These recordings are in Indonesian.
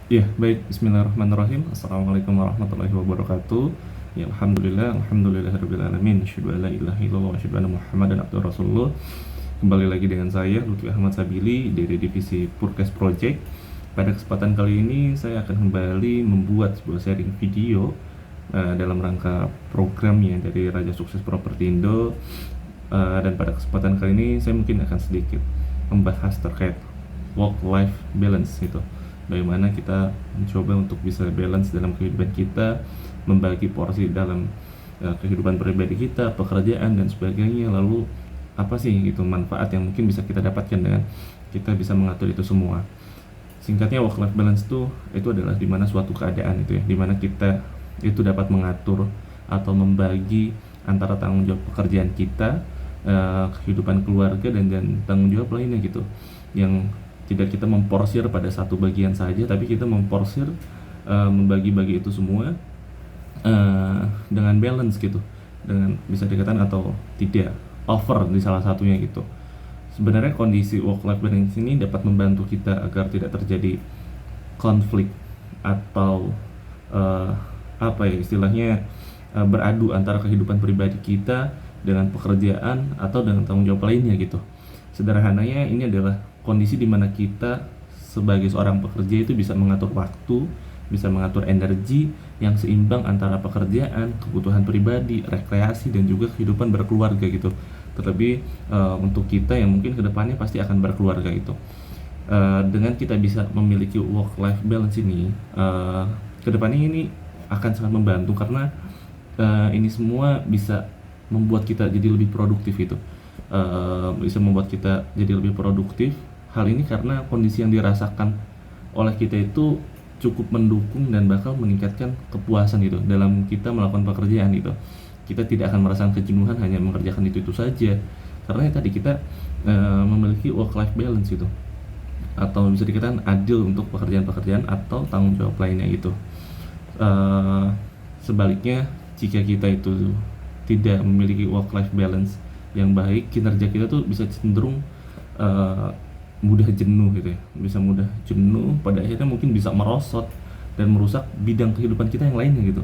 Ya, baik. Bismillahirrahmanirrahim. Assalamualaikum warahmatullahi wabarakatuh. Ya, alhamdulillah alamin. Asyhadu an la ilaha illallah wa asyhadu anna Muhammadan abduhu rasulullah. Kembali lagi dengan saya Lutfi Ahmad Sabili dari divisi Purkes Project. Pada kesempatan kali ini saya akan kembali membuat sebuah sharing video dalam rangka programnya dari Raja Sukses Properti Indo. Dan pada kesempatan kali ini saya mungkin akan sedikit membahas terkait work-life balance itu. Bagaimana kita mencoba untuk bisa balance dalam kehidupan kita, membagi porsi dalam kehidupan pribadi kita, pekerjaan dan sebagainya. Lalu apa sih itu manfaat yang mungkin bisa kita dapatkan dengan kita bisa mengatur itu semua. Singkatnya, work life balance itu adalah dimana suatu keadaan itu ya, dimana kita itu dapat mengatur atau membagi antara tanggung jawab pekerjaan kita, kehidupan keluarga dan tanggung jawab lainnya gitu, yang tidak kita memporsir pada satu bagian saja, tapi kita memporsir, membagi-bagi itu semua dengan balance gitu, dengan bisa dikatakan atau tidak over di salah satunya gitu. Sebenarnya kondisi work life balance ini dapat membantu kita agar tidak terjadi konflik atau apa ya istilahnya, beradu antara kehidupan pribadi kita dengan pekerjaan atau dengan tanggung jawab lainnya gitu. Sederhananya ini adalah kondisi di mana kita sebagai seorang pekerja itu bisa mengatur waktu, bisa mengatur energi yang seimbang antara pekerjaan, kebutuhan pribadi, rekreasi dan juga kehidupan berkeluarga gitu. Terlebih untuk kita yang mungkin kedepannya pasti akan berkeluarga gitu. Dengan kita bisa memiliki work life balance ini, kedepannya ini akan sangat membantu karena ini semua bisa membuat kita jadi lebih produktif itu, bisa membuat kita jadi lebih produktif. Hal ini karena kondisi yang dirasakan oleh kita itu cukup mendukung dan bakal meningkatkan kepuasan gitu dalam kita melakukan pekerjaan gitu. Kita tidak akan merasakan kejenuhan hanya mengerjakan itu saja, karena tadi kita memiliki work life balance gitu, atau bisa dikatakan adil untuk pekerjaan-pekerjaan atau tanggung jawab lainnya gitu. Sebaliknya, jika kita itu tidak memiliki work life balance yang baik, kinerja kita tuh bisa cenderung mudah jenuh gitu ya, bisa mudah jenuh, pada akhirnya mungkin bisa merosot dan merusak bidang kehidupan kita yang lainnya gitu,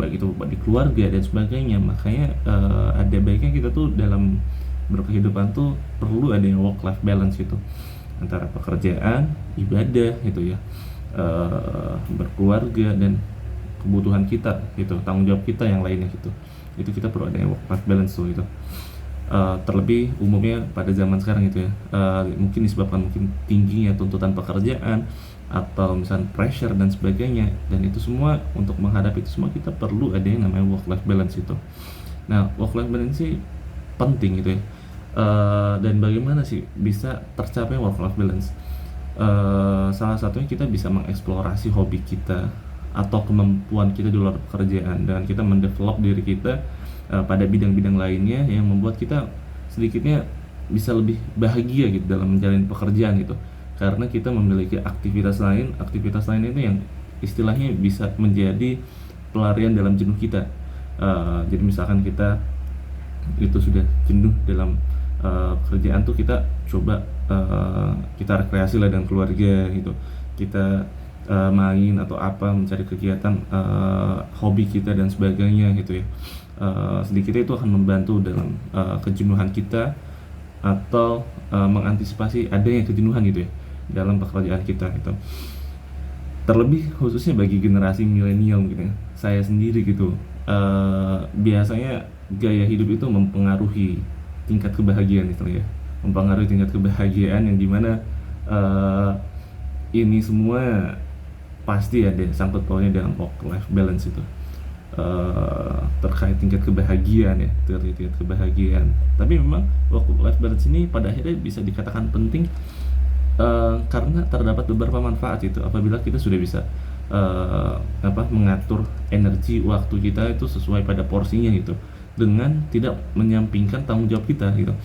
baik itu di keluarga dan sebagainya. Makanya ada baiknya kita tuh dalam berkehidupan tuh perlu ada yang work life balance gitu, antara pekerjaan, ibadah gitu ya, berkeluarga dan kebutuhan kita gitu, tanggung jawab kita yang lainnya gitu. Itu kita perlu ada work life balance tuh gitu. Terlebih umumnya pada zaman sekarang gitu ya, mungkin disebabkan mungkin tingginya tuntutan pekerjaan atau misalnya pressure dan sebagainya, dan itu semua untuk menghadapi itu semua kita perlu ada yang namanya work life balance itu. Nah, work life balance sih penting gitu ya. Dan bagaimana sih bisa tercapai work life balance? Salah satunya kita bisa mengeksplorasi hobi kita atau kemampuan kita di luar pekerjaan, dengan kita mendevelop diri kita pada bidang-bidang lainnya yang membuat kita sedikitnya bisa lebih bahagia gitu dalam menjalani pekerjaan gitu, karena kita memiliki aktivitas lain itu yang istilahnya bisa menjadi pelarian dalam jenuh kita. Jadi misalkan kita itu sudah jenuh dalam pekerjaan tuh, kita coba kita rekreasi lah dengan keluarga gitu, kita main atau apa, mencari kegiatan hobi kita dan sebagainya gitu ya. Sedikitnya itu akan membantu dalam kejenuhan kita, atau mengantisipasi adanya kejenuhan gitu ya dalam pekerjaan kita gitu. Terlebih khususnya bagi generasi milenial gitu ya, saya sendiri gitu, biasanya gaya hidup itu mempengaruhi tingkat kebahagiaan gitu ya, mempengaruhi tingkat kebahagiaan yang dimana ini semua pasti ada sangkut pautnya dengan work life balance itu. Terkait tingkat kebahagiaan ya, terkait tingkat kebahagiaan. Tapi memang work life balance ini pada akhirnya bisa dikatakan penting karena terdapat beberapa manfaat itu apabila kita sudah bisa mengatur energi waktu kita itu sesuai pada porsinya gitu, dengan tidak menyampingkan tanggung jawab kita gitu.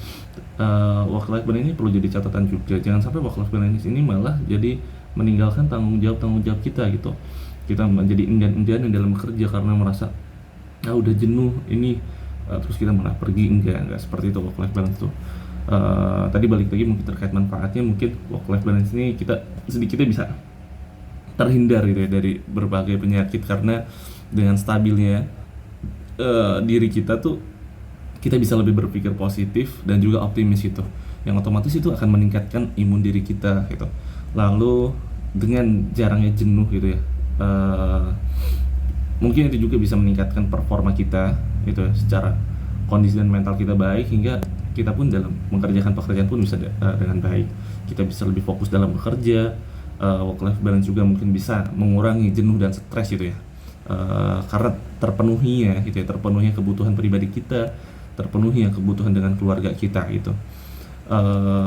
Work life balance ini perlu jadi catatan juga, jangan sampai work life balance ini malah jadi meninggalkan tanggung jawab kita gitu. Kita menjadi enggan-enggan dalam bekerja karena merasa udah jenuh ini, terus kita malah pergi. Enggak seperti itu work life balance tuh. Tadi balik lagi mungkin terkait manfaatnya, mungkin work life balance ini kita sedikitnya bisa terhindar gitu ya dari berbagai penyakit, karena dengan stabilnya diri kita tuh kita bisa lebih berpikir positif dan juga optimis gitu, yang otomatis itu akan meningkatkan imun diri kita gitu. Lalu dengan jarangnya jenuh gitu ya, mungkin itu juga bisa meningkatkan performa kita gitu ya, secara kondisi dan mental kita baik, hingga kita pun dalam mengerjakan pekerjaan pun bisa dengan baik. Kita bisa lebih fokus dalam bekerja, work life balance juga mungkin bisa mengurangi jenuh dan stres gitu ya, karena terpenuhinya gitu ya, terpenuhinya kebutuhan pribadi kita, terpenuhinya kebutuhan dengan keluarga kita gitu.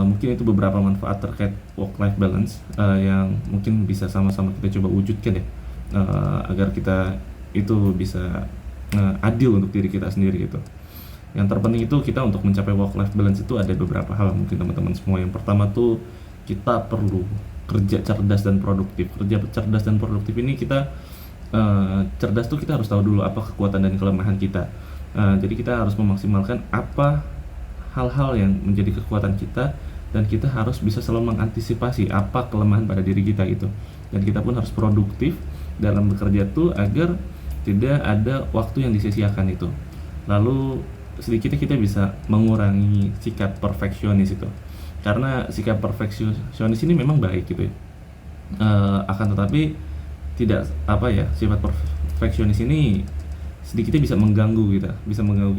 Mungkin itu beberapa manfaat terkait work life balance yang mungkin bisa sama-sama kita coba wujudkan ya, agar kita itu bisa adil untuk diri kita sendiri gitu. Yang terpenting itu kita untuk mencapai work life balance itu ada beberapa hal mungkin teman-teman semua. Yang pertama tuh kita perlu kerja cerdas dan produktif. Kerja cerdas dan produktif ini kita cerdas tuh kita harus tahu dulu apa kekuatan dan kelemahan kita. Jadi kita harus memaksimalkan apa hal-hal yang menjadi kekuatan kita, dan kita harus bisa selalu mengantisipasi apa kelemahan pada diri kita gitu. Dan kita pun harus produktif dalam bekerja tuh agar tidak ada waktu yang disia-siakan itu. Lalu sedikitnya kita bisa mengurangi sikap perfeksionis itu, karena sikap perfeksionis ini memang baik gitu ya, akan tetapi tidak sifat perfeksionis ini sedikitnya bisa mengganggu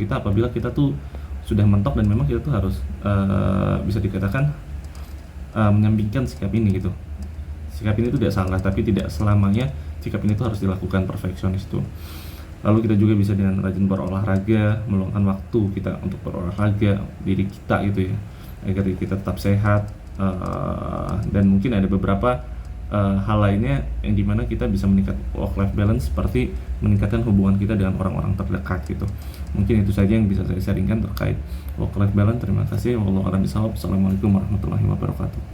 kita apabila kita tuh sudah mentok, dan memang kita tuh harus bisa dikatakan menyampingkan sikap ini gitu. Sikap ini tuh tidak salah, tapi tidak selamanya sikap ini tuh harus dilakukan perfeksionis itu. Lalu kita juga bisa dengan rajin berolahraga, meluangkan waktu kita untuk berolahraga diri kita gitu ya, agar diri kita tetap sehat. Dan mungkin ada beberapa hal lainnya yang dimana kita bisa meningkat work life balance, seperti meningkatkan hubungan kita dengan orang-orang terdekat gitu. Mungkin itu saja yang bisa saya sharingkan terkait work life balance. Terima kasih. Wallahu a'lam bishawab. Assalamualaikum warahmatullahi wabarakatuh.